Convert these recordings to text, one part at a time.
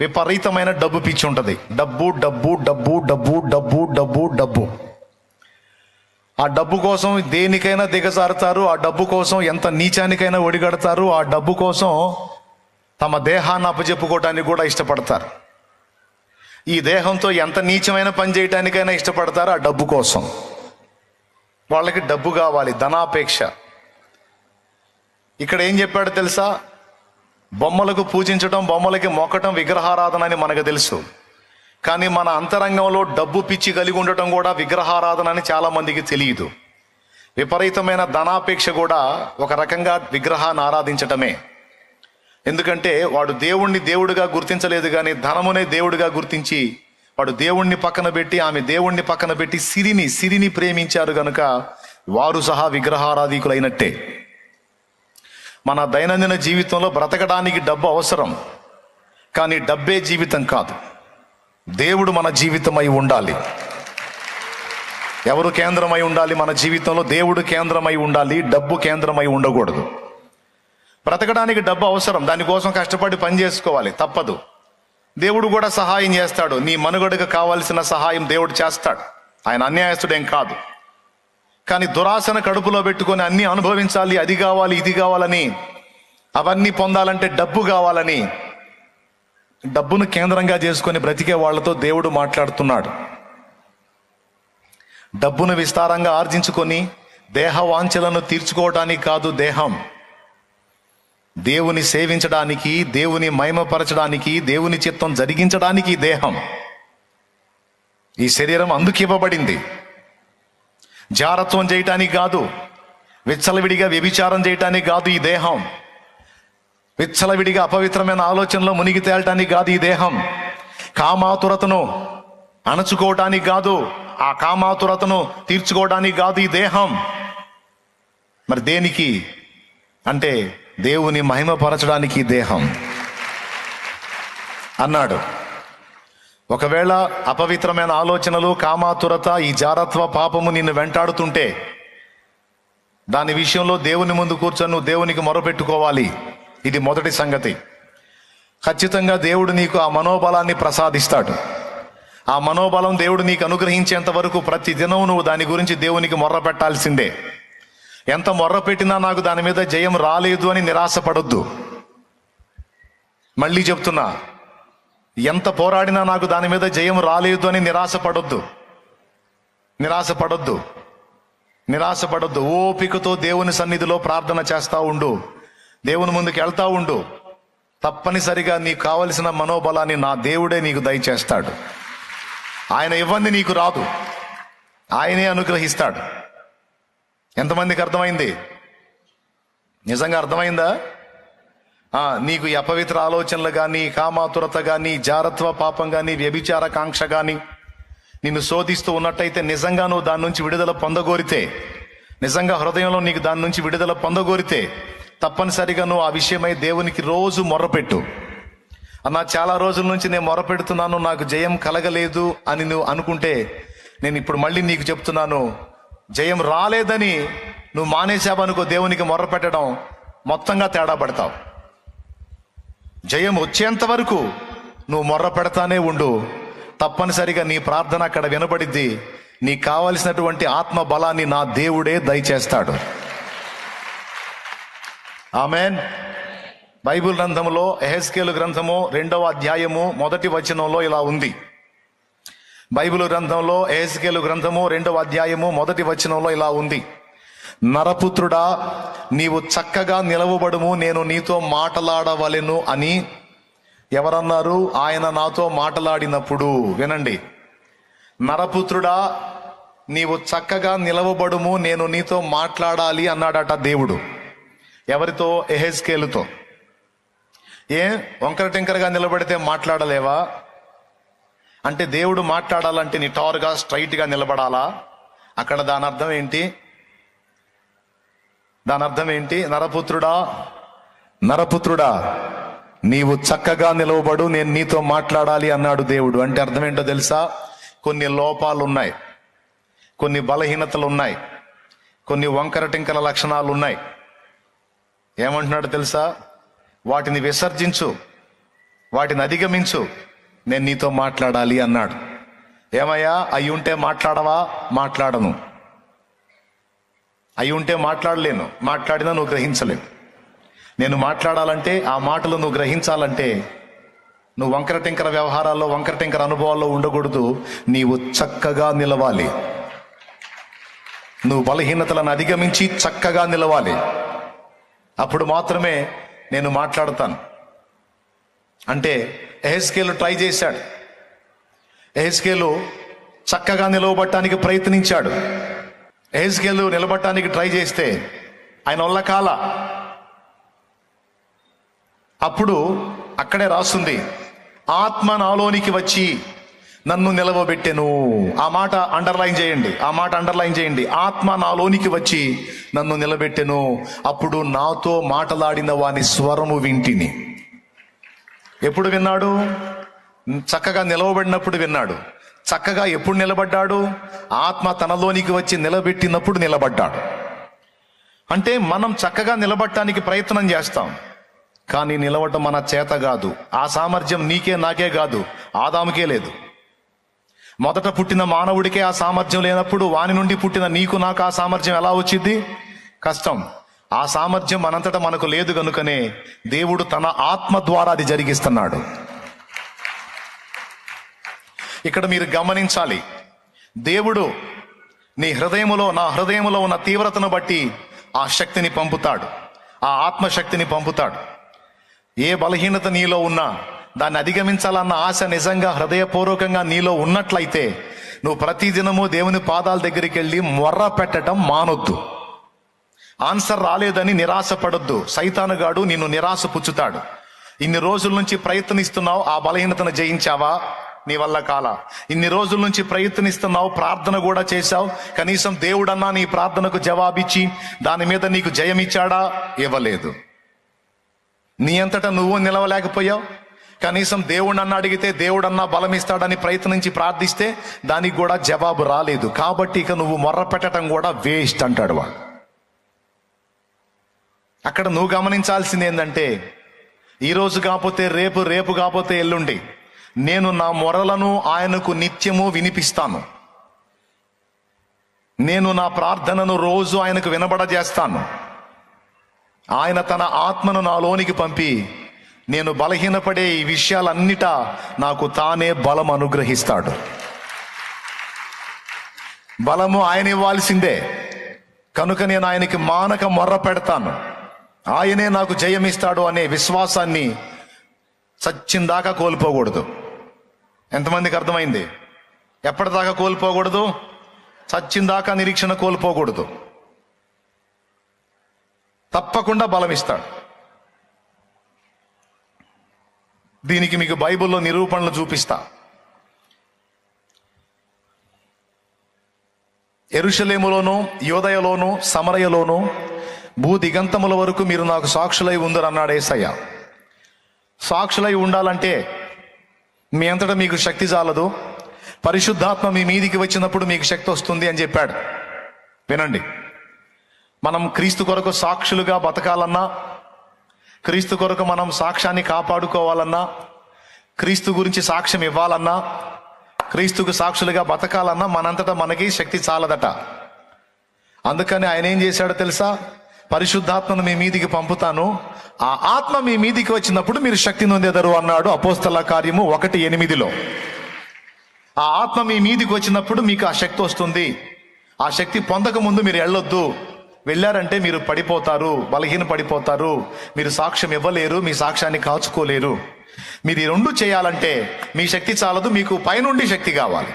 విపరీతమైన డబ్బు పిచ్చి ఉంటుంది. డబ్బు డబ్బు డబ్బు డబ్బు డబ్బు డబ్బు డబ్బు. ఆ డబ్బు కోసం దేనికైనా దిగజారుతారు. ఆ డబ్బు కోసం ఎంత నీచానికైనా ఒడిగడతారు. ఆ డబ్బు కోసం తమ దేహాన్ని అప్పచెప్పుకోవటానికి కూడా ఇష్టపడతారు. ఈ దేహంతో ఎంత నీచమైన పని చేయటానికైనా ఇష్టపడతారు ఆ డబ్బు కోసం. వాళ్ళకి డబ్బు కావాలి, ధనాపేక్ష. ఇక్కడ ఏం చెప్పాడు తెలుసా? బొమ్మలకు పూజించడం, బొమ్మలకి మొక్కటం విగ్రహారాధన అని మనకు తెలుసు. కానీ మన అంతరంగంలో డబ్బు పిచ్చి కలిగి ఉండటం కూడా విగ్రహారాధన అని చాలా మందికి తెలియదు. విపరీతమైన ధనాపేక్ష కూడా ఒక రకంగా విగ్రహాన్ని ఆరాధించటమే. ఎందుకంటే వాడు దేవుణ్ణి దేవుడిగా గుర్తించలేదు, కానీ ధనమునే దేవుడిగా గుర్తించి వాడు దేవుణ్ణి పక్కన పెట్టి, ఆమె దేవుణ్ణి పక్కన పెట్టి సిరిని ప్రేమించారు గనుక వారు సహా విగ్రహారాధికులైనట్టే. మన దైనందిన జీవితంలో బ్రతకడానికి డబ్బు అవసరం, కానీ డబ్బే జీవితం కాదు. దేవుడు మన జీవితమై ఉండాలి. ఎవరు కేంద్రమై ఉండాలి మన జీవితంలో? దేవుడు కేంద్రమై ఉండాలి, డబ్బు కేంద్రమై ఉండకూడదు. బ్రతకడానికి డబ్బు అవసరం, దానికోసం కష్టపడి పని చేసుకోవాలి, తప్పదు. దేవుడు కూడా సహాయం చేస్తాడు. నీ మనుగడకు కావాల్సిన సహాయం దేవుడు చేస్తాడు. ఆయన అన్యాయస్తుడేం కాదు. కానీ దురాశను కడుపులో పెట్టుకొని అన్నీ అనుభవించాలి, అది కావాలి ఇది కావాలని, అవన్నీ పొందాలంటే డబ్బు కావాలని డబ్బును కేంద్రంగా చేసుకొని బ్రతికే వాళ్ళతో దేవుడు మాట్లాడుతున్నాడు. డబ్బును విస్తారంగా ఆర్జించుకొని దేహ వాంఛలను తీర్చుకోవడానికి కాదు దేహం. దేవుని సేవించడానికి, దేవుని మహిమపరచడానికి, దేవుని చిత్తం జరిగించడానికి దేహం. ఈ శరీరం అందుకు ఇవ్వబడింది. జారత్వం చేయటానికి కాదు, విచ్చలవిడిగా వ్యభిచారం చేయటానికి కాదు ఈ దేహం. విచ్చలవిడిగా అపవిత్రమైన ఆలోచనలో మునిగి తేలటానికి కాదు ఈ దేహం. కామాతురతను అణచుకోవటానికి కాదు, ఆ కామాతురతను తీర్చుకోవడానికి కాదు ఈ దేహం. మరి దేనికి అంటే దేవుని మహిమపరచడానికి దేహం అన్నాడు. ఒకవేళ అపవిత్రమైన ఆలోచనలు, కామాతురత, ఈ జారత్వ పాపము నిన్ను వెంటాడుతుంటే దాని విషయంలో దేవుని ముందు కూర్చొని నువ్వు దేవునికి మొరపెట్టుకోవాలి. ఇది మొదటి సంగతి. ఖచ్చితంగా దేవుడు నీకు ఆ మనోబలాన్ని ప్రసాదిస్తాడు. ఆ మనోబలం దేవుడు నీకు అనుగ్రహించేంత వరకు ప్రతి దినం నువ్వు దాని గురించి దేవునికి మొర్ర పెట్టాల్సిందే. ఎంత మొర్ర పెట్టినా నాకు దాని మీద జయం రాలేదు అని నిరాశపడొద్దు. మళ్ళీ చెప్తున్నా, ఎంత పోరాడినా నాకు దాని మీద జయం రాలేదు అని నిరాశపడొద్దు. ఓపికతో దేవుని సన్నిధిలో ప్రార్థన చేస్తూ ఉండు, దేవుని ముందుకు వెళ్తా ఉండు. తప్పనిసరిగా నీకు కావలసిన మనోబలాన్ని నా దేవుడే నీకు దయచేస్తాడు. ఆయన ఇవ్వంది నీకు రాదు, ఆయనే అనుగ్రహిస్తాడు. ఎంతమందికి అర్థమైంది? నిజంగా అర్థమైందా? నీకు ఈ అపవిత్ర ఆలోచనలు కానీ, కామాతురత కానీ, జారత్వ పాపం కానీ, వ్యభిచార కాంక్ష కానీ నిన్ను శోధిస్తూ ఉన్నట్టయితే, నిజంగా నువ్వు దాని నుంచి విడుదల పొందగోరితే, నిజంగా హృదయంలో నీకు దాని నుంచి విడుదల పొందగోరితే తప్పనిసరిగా నువ్వు ఆ విషయమై దేవునికి రోజు మొర్రపెట్టు. అన్నా చాలా రోజుల నుంచి నేను మొరపెడుతున్నాను, నాకు జయం కలగలేదు అని నువ్వు అనుకుంటే, నేను ఇప్పుడు మళ్ళీ నీకు చెప్తున్నాను, జయం రాలేదని నువ్వు మానేశావనుకో దేవునికి మొర్రపెట్టడం, మొత్తంగా తేడా పడతావు. జయం వచ్చేంత వరకు నువ్వు మొర్ర పెడతానే ఉండు. తప్పనిసరిగా నీ ప్రార్థన అక్కడ వినబడిద్ది. నీకు కావలసినటువంటి ఆత్మ బలాన్ని నా దేవుడే దయచేస్తాడు. ఆమెన్. బైబిల్ గ్రంథంలో యెహెజ్కేలు గ్రంథము 2వ అధ్యాయము 1వ వచనంలో ఇలా ఉంది. బైబిల్ గ్రంథంలో యెహెజ్కేలు గ్రంథము 2వ అధ్యాయము 1వ వచనంలో ఇలా ఉంది. నరపుత్రుడా, నీవు చక్కగా నిలవబడుము, నేను నీతో మాటలాడవలెను అని ఎవరన్నారు? ఆయన నాతో మాటలాడినప్పుడు. వినండి, నరపుత్రుడా నీవు చక్కగా నిలవబడుము, నేను నీతో మాట్లాడాలి అన్నాడట దేవుడు. ఎవరితో? యెహెజ్కేలుతో. వంకర టింకరగా నిలబడితే మాట్లాడలేవా? అంటే దేవుడు మాట్లాడాలంటే నిటారుగా స్ట్రైట్గా నిలబడాలా? అక్కడ దాని అర్థం ఏంటి? నరపుత్రుడా నీవు చక్కగా నిలవబడు, నేను నీతో మాట్లాడాలి అన్నాడు దేవుడు. అంటే అర్థం ఏంటో తెలుసా? కొన్ని లోపాలు ఉన్నాయి, కొన్ని బలహీనతలు ఉన్నాయి, కొన్ని వంకర టింకర లక్షణాలు ఉన్నాయి. ఏమంటున్నాడు తెలుసా? వాటిని విసర్జించు, వాటిని అధిగమించు, నేను నీతో మాట్లాడాలి అన్నాడు. ఏమయ్యా, అయి ఉంటే మాట్లాడవా? మాట్లాడను. అయి ఉంటే మాట్లాడలేను, మాట్లాడినా నువ్వు గ్రహించలేవు. నేను మాట్లాడాలంటే, ఆ మాటలు నువ్వు గ్రహించాలంటే నువ్వు వంకర టింకర వ్యవహారాల్లో, వంకర టింకర అనుభవాల్లో ఉండకూడదు. నీవు చక్కగా నిలవాలి. నువ్వు బలహీనతలను అధిగమించి చక్కగా నిలవాలి. అప్పుడు మాత్రమే నేను మాట్లాడతాను. అంటే యెహెజ్కేలు ట్రై చేశాడు. యెహెజ్కేలు చక్కగా నిలవబట్టడానికి ప్రయత్నించాడు. యెహెజ్కేలు నిలబడటానికి ట్రై చేస్తే ఆయన వల్ల కాల. అప్పుడు అక్కడే రాస్తుంది, ఆత్మ నాలోనికి వచ్చి నన్ను నిలవబెట్టెను. ఆ మాట అండర్లైన్ చేయండి, ఆ మాట అండర్లైన్ చేయండి. ఆత్మ నాలోనికి వచ్చి నన్ను నిలబెట్టెను. అప్పుడు నాతో మాట్లాడిన వాని స్వరము వింటిని. ఎప్పుడు విన్నాడు? చక్కగా నిలవబడినప్పుడు విన్నాడు. చక్కగా ఎప్పుడు నిలబడ్డాడు? ఆత్మ తనలోనికి వచ్చి నిలబెట్టినప్పుడు నిలబడ్డాడు. అంటే మనం చక్కగా నిలబడటానికి ప్రయత్నం చేస్తాం, కానీ నిలవటం మన చేత కాదు. ఆ సామర్థ్యం నీకే నాకే కాదు, ఆదాముకే లేదు. మొదట పుట్టిన మానవుడికే ఆ సామర్థ్యం లేనప్పుడు వాని నుండి పుట్టిన నీకు నాకు ఆ సామర్థ్యం ఎలా వచ్చింది? కష్టం. ఆ సామర్థ్యం మనంతటా మనకు లేదు కనుకనే దేవుడు తన ఆత్మ ద్వారా అది జరిగిస్తున్నాడు. ఇక్కడ మీరు గమనించాలి, దేవుడు నీ హృదయములో, నా హృదయములో ఉన్న తీవ్రతను బట్టి ఆ శక్తిని పంపుతాడు, ఆ ఆత్మశక్తిని పంపుతాడు. ఏ బలహీనత నీలో ఉన్నా దాన్ని అధిగమించాలన్న ఆశ నిజంగా హృదయపూర్వకంగా నీలో ఉన్నట్లయితే నువ్వు ప్రతిదినము దేవుని పాదాల దగ్గరికి వెళ్ళి మొర్ర పెట్టడం మానొద్దు. ఆన్సర్ రాలేదని నిరాశపడొద్దు. సైతానుగాడు నిన్ను నిరాశ పుచ్చుతాడు. ఇన్ని రోజుల నుంచి ప్రయత్నిస్తున్నావు, ఆ బలహీనతను జయించావా? నీ వల్ల కాల. ఇన్ని రోజుల నుంచి ప్రయత్నిస్తున్నావు, ప్రార్థన కూడా చేశావు, కనీసం దేవుడన్నా నీ ప్రార్థనకు జవాబిచ్చి దాని మీద నీకు జయమిచ్చాడా? ఇవ్వలేదు. నీ అంతటా నువ్వు నిలవలేకపోయావు. కనీసం దేవుడన్నా అడిగితే దేవుడన్నా బలం ఇస్తాడని ప్రయత్నించి ప్రార్థిస్తే దానికి కూడా జవాబు రాలేదు. కాబట్టి ఇక నువ్వు మొర్ర పెట్టడం కూడా వేస్ట్ అంటాడు వాడు. అక్కడ నువ్వు గమనించాల్సింది ఏంటంటే, ఈరోజు కాకపోతే రేపు, రేపు కాకపోతే ఎల్లుండి నేను నా మొరలను ఆయనకు నిత్యము వినిపిస్తాను. నేను నా ప్రార్థనను రోజు ఆయనకు వినబడజేస్తాను. ఆయన తన ఆత్మను నాలోనికి పంపి నేను బలహీనపడే ఈ విషయాలన్నిటా నాకు తానే బలం అనుగ్రహిస్తాడు. బలము ఆయన ఇవ్వాల్సిందే కనుక నేను ఆయనకి మానక మొర్ర పెడతాను. ఆయనే నాకు జయమిస్తాడు అనే విశ్వాసాన్ని చచ్చిందాకా కోల్పోకూడదు. ఎంతమందికి అర్థమైంది? ఎప్పటిదాకా కోల్పోకూడదు? చచ్చిందాకా నిరీక్షణ కోల్పోకూడదు. తప్పకుండా బలం ఇస్తాడు. దీనికి మీకు బైబిల్లో నిరూపణలు చూపిస్తా. యెరూషలేములోను, యోదయలోను, సమరయలోను భూదిగంతముల వరకు మీరు నాకు సాక్షులై ఉందరు అన్నాడు యేసయ్య. సాక్షులై ఉండాలంటే మీ అంతటా మీకు శక్తి చాలదు, పరిశుద్ధాత్మ మీ మీదికి వచ్చినప్పుడు మీకు శక్తి వస్తుంది అని చెప్పాడు. వినండి, మనం క్రీస్తు కొరకు సాక్షులుగా బతకాలన్నా, క్రీస్తు కొరకు మనం సాక్ష్యాన్ని కాపాడుకోవాలన్నా, క్రీస్తు గురించి సాక్ష్యం ఇవ్వాలన్నా, క్రీస్తుకు సాక్షులుగా బతకాలన్నా మనంతటా మనకి శక్తి చాలదట. అందుకని ఆయన ఏం చేశాడో తెలుసా? పరిశుద్ధాత్మను మీ మీదికి పంపుతాను, ఆ ఆత్మ మీ మీదికి వచ్చినప్పుడు మీరు శక్తి నొందెదరు అన్నాడు అపోస్తల కార్యము 1:8. ఆ ఆత్మ మీ మీదికి వచ్చినప్పుడు మీకు ఆ శక్తి వస్తుంది. ఆ శక్తి పొందక ముందు మీరు వెళ్ళొద్దు. వెళ్ళారంటే మీరు పడిపోతారు, బలహీన పడిపోతారు, మీరు సాక్ష్యం ఇవ్వలేరు, మీ సాక్ష్యాన్ని కాచుకోలేరు. మీరు ఈ రెండు చేయాలంటే మీ శక్తి చాలదు, మీకు పైనుండి శక్తి కావాలి.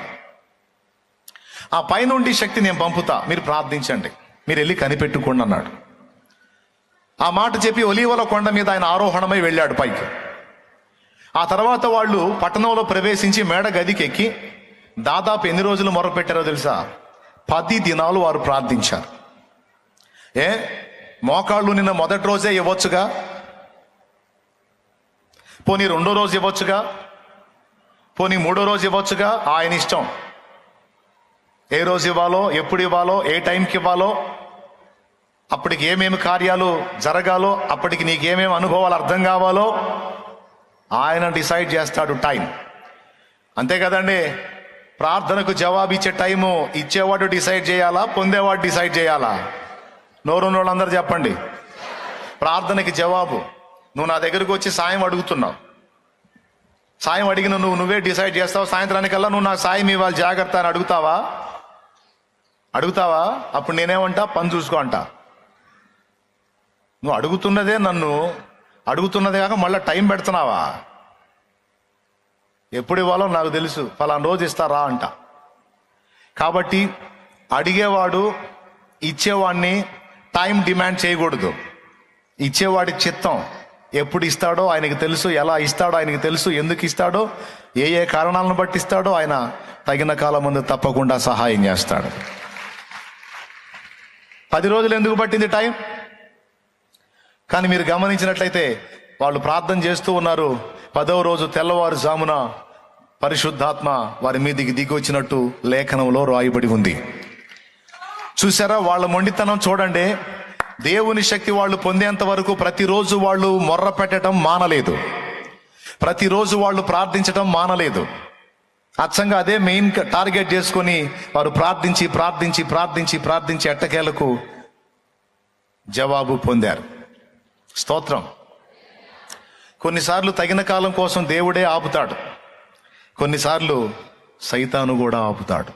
ఆ పైనుండి శక్తి నేను పంపుతా, మీరు ప్రార్థించండి, మీరు వెళ్ళి కనిపెట్టుకోండి అన్నాడు. ఆ మాట చెప్పి ఒలీవల కొండ మీద ఆయన ఆరోహణమై వెళ్ళాడు పైకి. ఆ తర్వాత వాళ్ళు పట్టణంలో ప్రవేశించి మేడ గదికి ఎక్కి దాదాపు ఎన్ని రోజులు మొరపెట్టారో తెలుసా? 10 దినాలు వారు ప్రార్థించారు. మోకాళ్ళు నిన్న మొదటి రోజే ఇవ్వచ్చుగా, పోనీ 2వ రోజు ఇవ్వచ్చుగా, పోనీ 3వ రోజు ఇవ్వచ్చుగా, ఆయన ఇష్టం. ఏ రోజు ఇవ్వాలో, ఎప్పుడు ఇవ్వాలో, ఏ టైంకి ఇవ్వాలో, అప్పటికి ఏమేమి కార్యాలు జరగాలో, అప్పటికి నీకేమేమి అనుభవాలు అర్థం కావాలో ఆయన డిసైడ్ చేస్తాడు టైం. అంతే కదండి. ప్రార్థనకు జవాబు ఇచ్చే టైము ఇచ్చేవాడు డిసైడ్ చేయాలా, పొందేవాడు డిసైడ్ చేయాలా? నోరున్న వాళ్ళందరూ చెప్పండి. ప్రార్థనకి జవాబు నువ్వు నా దగ్గరకు వచ్చి సాయం అడుగుతున్నావు. సాయం అడిగిన నువ్వే డిసైడ్ చేస్తావు. సాయంత్రానికల్లా నువ్వు నాకు సాయం ఇవ్వాలి జాగ్రత్త అని అడుగుతావా? అప్పుడు నేనేమంటా, పని చూసుకో అంట. నువ్వు అడుగుతున్నదే కాక మళ్ళీ టైం పెడుతున్నావా? ఎప్పుడు ఇవ్వాలో నాకు తెలుసు, ఫలానా రోజు ఇస్తారా అంట. కాబట్టి అడిగేవాడు ఇచ్చేవాడిని టైం డిమాండ్ చేయకూడదు. ఇచ్చేవాడి చిత్తం ఎప్పుడు ఇస్తాడో ఆయనకి తెలుసు, ఎలా ఇస్తాడో ఆయనకి తెలుసు, ఎందుకు ఇస్తాడో, ఏ కారణాలను బట్టి ఇస్తాడో ఆయన తగిన కాలం ముందు తప్పకుండా సహాయం చేస్తాడు. 10 రోజులు ఎందుకు పట్టింది టైం? కానీ మీరు గమనించినట్లయితే వాళ్ళు ప్రార్థన చేస్తూ ఉన్నారు. 10వ రోజు తెల్లవారుజామున పరిశుద్ధాత్మ వారి మీదికి దిగి వచ్చినట్టు లేఖనంలో రాయబడి ఉంది. చూసారా వాళ్ళ మొండితనం చూడండి. దేవుని శక్తి వాళ్ళు పొందేంత వరకు ప్రతిరోజు వాళ్ళు మొర్ర పెట్టడం మానలేదు, ప్రతిరోజు వాళ్ళు ప్రార్థించడం మానలేదు. అచ్చంగా అదే మెయిన్ టార్గెట్ చేసుకొని వారు ప్రార్థించి ఎట్టకేలకు జవాబు పొందారు. స్తోత్రం. కొన్నిసార్లు తగిన కాలం కోసం దేవుడే ఆపుతాడు, కొన్నిసార్లు సైతాను కూడా ఆపుతాడు.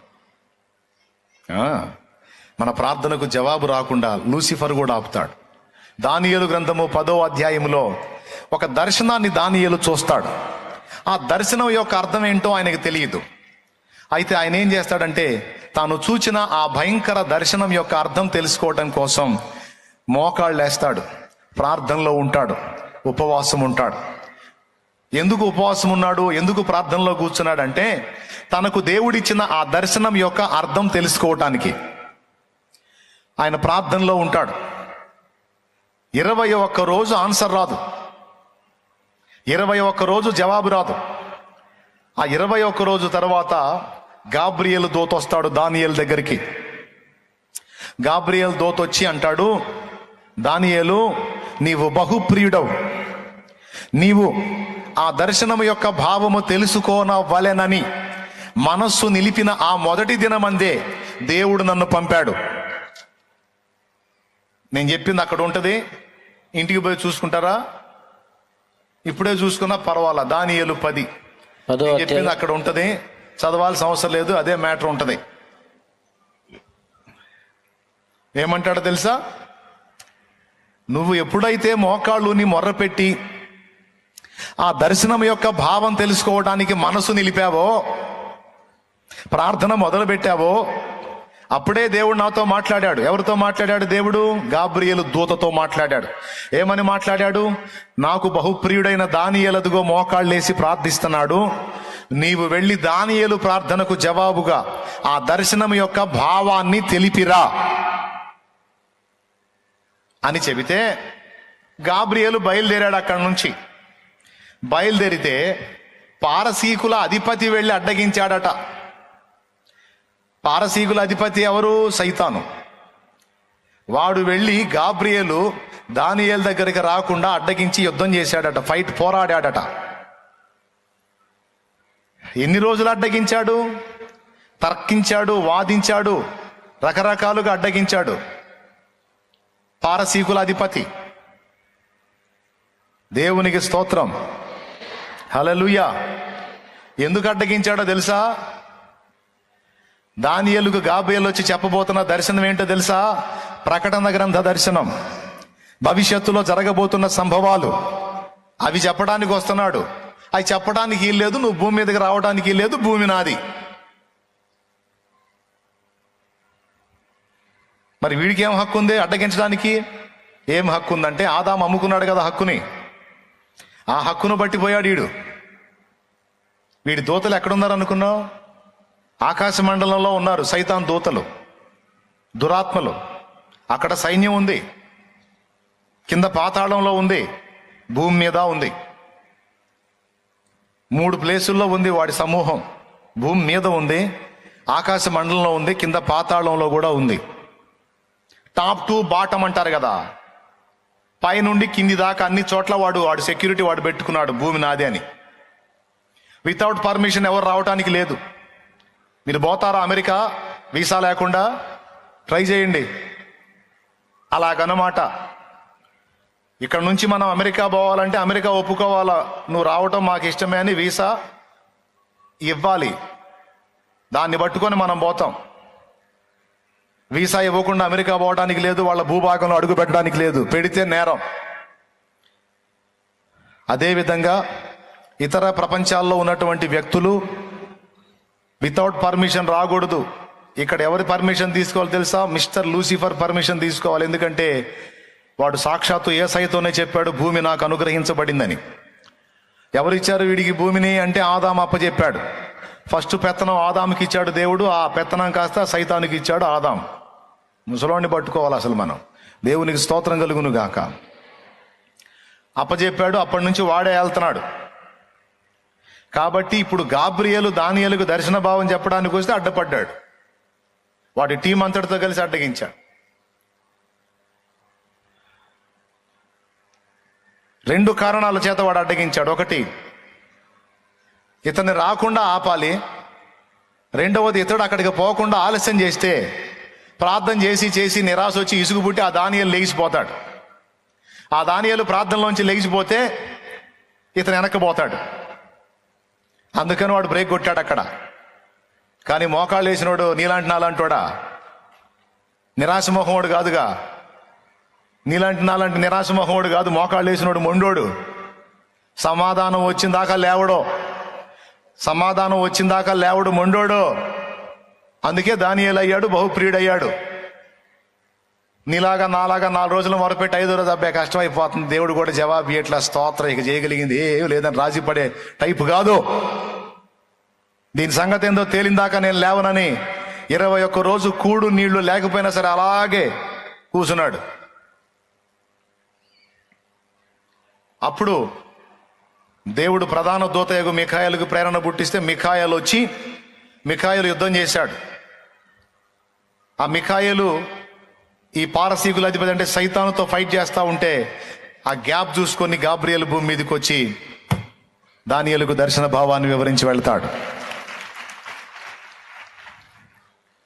మన ప్రార్థనకు జవాబు రాకుండా లూసిఫర్ కూడా ఆపుతాడు. దానియేలు గ్రంథము 10వ అధ్యాయములో ఒక దర్శనాన్ని దానియేలు చూస్తాడు. ఆ దర్శనం యొక్క అర్థం ఏంటో ఆయనకు తెలియదు. అయితే ఆయన ఏం చేస్తాడంటే తాను చూచిన ఆ భయంకర దర్శనం యొక్క అర్థం తెలుసుకోవడం కోసం మోకాళ్ళు వేస్తాడు, ప్రార్థనలో ఉంటాడు, ఉపవాసం ఉంటాడు. ఎందుకు ఉపవాసం ఉన్నాడు, ఎందుకు ప్రార్థనలో కూర్చున్నాడంటే తనకు దేవుడిచ్చిన ఆ దర్శనం యొక్క అర్థం తెలుసుకోవటానికి ఆయన ప్రార్థనలో ఉంటాడు. 21 రోజు ఆన్సర్ రాదు, 21 రోజు జవాబు రాదు. ఆ 21 రోజు తర్వాత గాబ్రియేలు దూత వస్తాడు దానియేలు దగ్గరికి. గాబ్రియేలు దూత వచ్చి అంటాడు, దానియేలు నీవు బహుప్రియుడవు, నీవు ఆ దర్శనం యొక్క భావము తెలుసుకోనవలెనని మనస్సు నిలిపిన ఆ మొదటి దినమందే దేవుడు నన్ను పంపాడు. నేను చెప్పింది అక్కడ ఉంటుంది, ఇంటికి పోయి చూసుకుంటారా? ఇప్పుడే చూసుకున్నా పర్వాలా. దానియేలు 10 చెప్పింది అక్కడ ఉంటుంది, చదవాల్సిన అవసరం లేదు, అదే మ్యాటర్ ఉంటుంది. ఏమంటాడో తెలుసా? నువ్వు ఎప్పుడైతే మోకాళ్ళుని మొర్రపెట్టి ఆ దర్శనం యొక్క భావం తెలుసుకోవడానికి మనసు నిలిపావో, ప్రార్థన మొదలు పెట్టావో, అప్పుడే దేవుడు నాతో మాట్లాడాడు. ఎవరితో మాట్లాడాడు దేవుడు? గాబ్రియేలు దూతతో మాట్లాడాడు. ఏమని మాట్లాడాడు? నాకు బహుప్రియుడైన దానియేలదుగో మోకాళ్ళేసి ప్రార్థిస్తున్నాడు, నీవు వెళ్ళి దానియేలు ప్రార్థనకు జవాబుగా ఆ దర్శనం యొక్క భావాన్ని తెలిపిరా అని చెబితే గాబ్రియేలు బయలుదేరాడు. అక్కడి నుంచి బయలుదేరితే పారసీకుల అధిపతి వెళ్ళి అడ్డగించాడట. పారసీకుల అధిపతి ఎవరు? సైతాను. వాడు వెళ్ళి గాబ్రియేలు దానియేలు దగ్గరికి రాకుండా అడ్డగించి యుద్ధం చేశాడట, పోరాడాడట. ఎన్ని రోజులు అడ్డగించాడు? తర్కించాడు, వాదించాడు, రకరకాలుగా అడ్డగించాడు. పారసీకుల అధిపతి. దేవునికి స్తోత్రం, హల్లెలూయా. ఎందుకు అడ్డగించాడో తెలుసా? దానియేలుకు గాబ్రియేలు వచ్చి చెప్పబోతున్న దర్శనం ఏంటో తెలుసా? ప్రకటన గ్రంథ దర్శనం, భవిష్యత్తులో జరగబోతున్న సంభవాలు, అవి చెప్పడానికి వస్తున్నాడు. అవి చెప్పడానికి లేదు, నువ్వు భూమి మీదకి రావడానికి లేదు, భూమి నాది. మరి వీడికి ఏం హక్కు ఉంది అడ్డగించడానికి? ఏం హక్కు ఉందంటే ఆదాము అమ్ముకున్నాడు కదా హక్కుని, ఆ హక్కును బట్టి పోయాడు వీడు. వీడి దూతలు ఎక్కడున్నారు అనుకున్నావు? ఆకాశ మండలంలో ఉన్నారు సైతాన్ దూతలు, దురాత్మలు. అక్కడ సైన్యం ఉంది, కింద పాతాళంలో ఉంది, భూమి మీద ఉంది. 3 ప్లేసుల్లో ఉంది వాడి సమూహం. భూమి మీద ఉంది, ఆకాశ మండలంలో ఉంది, కింద పాతాళంలో కూడా ఉంది. టాప్ టు బాటం అంటారు కదా, పైనుండి కింది దాకా అన్ని చోట్ల వాడు సెక్యూరిటీ వాడు పెట్టుకున్నాడు, భూమి నాది అని. వితౌట్ పర్మిషన్ ఎవరు రావటానికి లేదు. మీరు పోతారా అమెరికా వీసా లేకుండా? ట్రై చేయండి. అలాగనమాట. ఇక్కడ నుంచి మనం అమెరికా పోవాలంటే అమెరికా ఒప్పుకోవాలా, నువ్వు రావటం మాకు ఇష్టమే అని వీసా ఇవ్వాలి. దాన్ని పట్టుకొని మనం పోతాం. వీసా ఇవ్వకుండా అమెరికా పోవడానికి లేదు, వాళ్ళ భూభాగంలో అడుగు పెట్టడానికి లేదు, పెడితే నేరం. అదేవిధంగా ఇతర ప్రపంచాల్లో ఉన్నటువంటి వ్యక్తులు వితౌట్ పర్మిషన్ రాకూడదు. ఇక్కడ ఎవరి పర్మిషన్ తీసుకోవాలి తెలుసా? మిస్టర్ లూసిఫర్ పర్మిషన్ తీసుకోవాలి. ఎందుకంటే వాడు సాక్షాత్తు యేసయ్యతోనే చెప్పాడు, భూమి నాకు అనుగ్రహించబడిందని. ఎవరిచ్చారు వీడికి భూమిని అంటే ఆదాము అప్పచెప్పాడు. ఫస్ట్ పెత్తనం ఆదాముకి ఇచ్చాడు దేవుడు, ఆ పెత్తనం కాస్త సైతానికి ఇచ్చాడు ఆదాం. ముసలోని పట్టుకోవాలి అసలు మనం. దేవునికి స్తోత్రం కలుగును గాక. అప్పచెప్పాడు, అప్పటి నుంచి వాడే వెళ్తున్నాడు. కాబట్టి ఇప్పుడు గాబ్రియేలు దానియేలుకు దర్శన భావం చెప్పడానికి వస్తే అడ్డపడ్డాడు. వాడి టీం అంతటితో కలిసి అడ్డగించాడు. 2 కారణాల చేత వాడు అడ్డగించాడు. ఒకటి, ఇతన్ని రాకుండా ఆపాలి. రెండవది, ఇతడు అక్కడికి పోకుండా ఆలస్యం చేస్తే ప్రార్థన చేసి నిరాశ వచ్చి ఇసుగు పుట్టి ఆ దానియేలు లేచిపోతాడు. ఆ దానియేలు ప్రార్థనలోంచి లేచిపోతే ఇతను వెనక్కిపోతాడు. అందుకని వాడు బ్రేక్ కొట్టాడు అక్కడ. కానీ మోకాళ్ళు వేసినోడు నీలాంటి నాలాంటోడా? నిరాశమోహముడు కాదుగా. నీలాంటి నాలాంటి నిరాశమోహముడు కాదు. మోకాళ్ళు వేసినోడు మొండోడు. సమాధానం వచ్చిందాకా లేవడు మొండోడు. అందుకే దానియేలు అయ్యాడు, బహుప్రియుడయ్యాడు. నీలాగా నాలాగా 4 రోజులు మొరపెట్టి 5వ రోజు అబ్బాయి కష్టమైపోతుంది, దేవుడు కూడా జవాబు ఇట్లా స్తోత్రం, ఇక చేయగలిగింది ఏం లేదని రాజీ పడే టైపు కాదు. దీని సంగతి ఏందో తేలిందాకా నేను లేవనని 21 రోజు కూడు నీళ్లు లేకపోయినా సరే అలాగే కూర్చున్నాడు. అప్పుడు దేవుడు ప్రధాన దూతయగు మిఖాయేలుకు ప్రేరణ పుట్టిస్తే మిఖాయేలు వచ్చి యుద్ధం చేశాడు. ఆ మిఖాయేలు ఈ పారసీకుల అధిపతి అంటే సైతానుతో ఫైట్ చేస్తూ ఉంటే ఆ గ్యాప్ చూసుకొని గాబ్రియేలు భూమి మీదకి వచ్చి దానియేలుకు దర్శన భావాన్ని వివరించి వెళ్తాడు.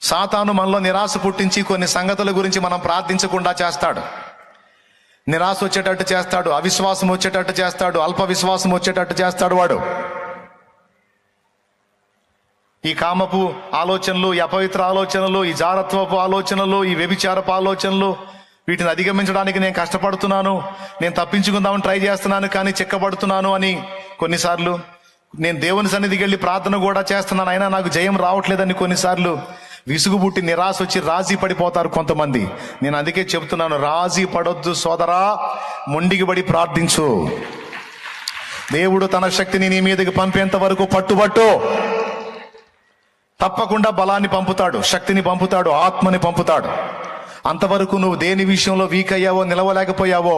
సాతాను మనలో నిరాశ పుట్టించి కొన్ని సంగతుల గురించి మనం ప్రార్థించకుండా చేస్తాడు. నిరాశ వచ్చేటట్టు చేస్తాడు, అవిశ్వాసం వచ్చేటట్టు చేస్తాడు, అల్ప విశ్వాసం వచ్చేటట్టు చేస్తాడు వాడు. ఈ కామపు ఆలోచనలు, ఈ అపవిత్ర ఆలోచనలు, ఈ జారత్వపు ఆలోచనలు, ఈ వ్యభిచారపు ఆలోచనలు, వీటిని అధిగమించడానికి నేను కష్టపడుతున్నాను, నేను తప్పించుకుందామని ట్రై చేస్తున్నాను, కానీ చిక్కబడుతున్నాను అని కొన్నిసార్లు నేను దేవుని సన్నిధికి వెళ్ళి ప్రార్థన కూడా చేస్తున్నాను, అయినా నాకు జయం రావట్లేదని కొన్నిసార్లు విసుగు పుట్టి నిరాశ వచ్చి రాజీ పడిపోతారు కొంతమంది. నేను అందుకే చెప్తున్నాను, రాజీ పడొద్దు సోదరా, మొండికి పడి ప్రార్థించు. దేవుడు తన శక్తిని నీ మీదకి పంపేంత వరకు పట్టుబట్టు. తప్పకుండా బలాన్ని పంపుతాడు, శక్తిని పంపుతాడు, ఆత్మని పంపుతాడు. అంతవరకు నువ్వు దేని విషయంలో వీక్ అయ్యావో, నిలవలేకపోయావో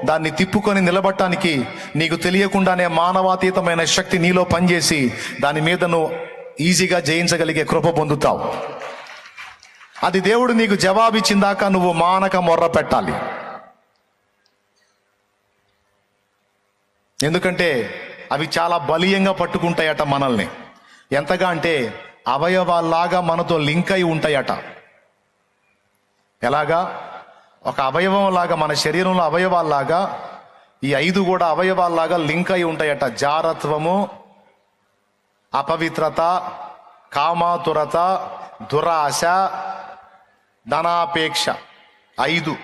దాన్ని తిప్పుకొని నిలబడటానికి నీకు తెలియకుండానే మానవాతీతమైన శక్తి నీలో పనిచేసి దాని మీద నువ్వు ఈజీగా జయించగలిగే కృప పొందుతావు. అది దేవుడు నీకు జవాబిచ్చిందాకా నువ్వు మానక మొర్ర పెట్టాలి. ఎందుకంటే అవి చాలా బలీయంగా పట్టుకుంటాయట మనల్ని. ఎంతగా అంటే అవయవాల్లాగా మనతో లింక్ అయి ఉంటాయట. ఎలాగా? ఒక అవయవం లాగా, మన శరీరంలో అవయవాల్లాగా ఈ 5 కూడా అవయవాల్లాగా లింక్ అయి ఉంటాయట. జారత్వము, అపవిత్రత, కామాతురత, దురాశ, ధనాపేక్ష 5.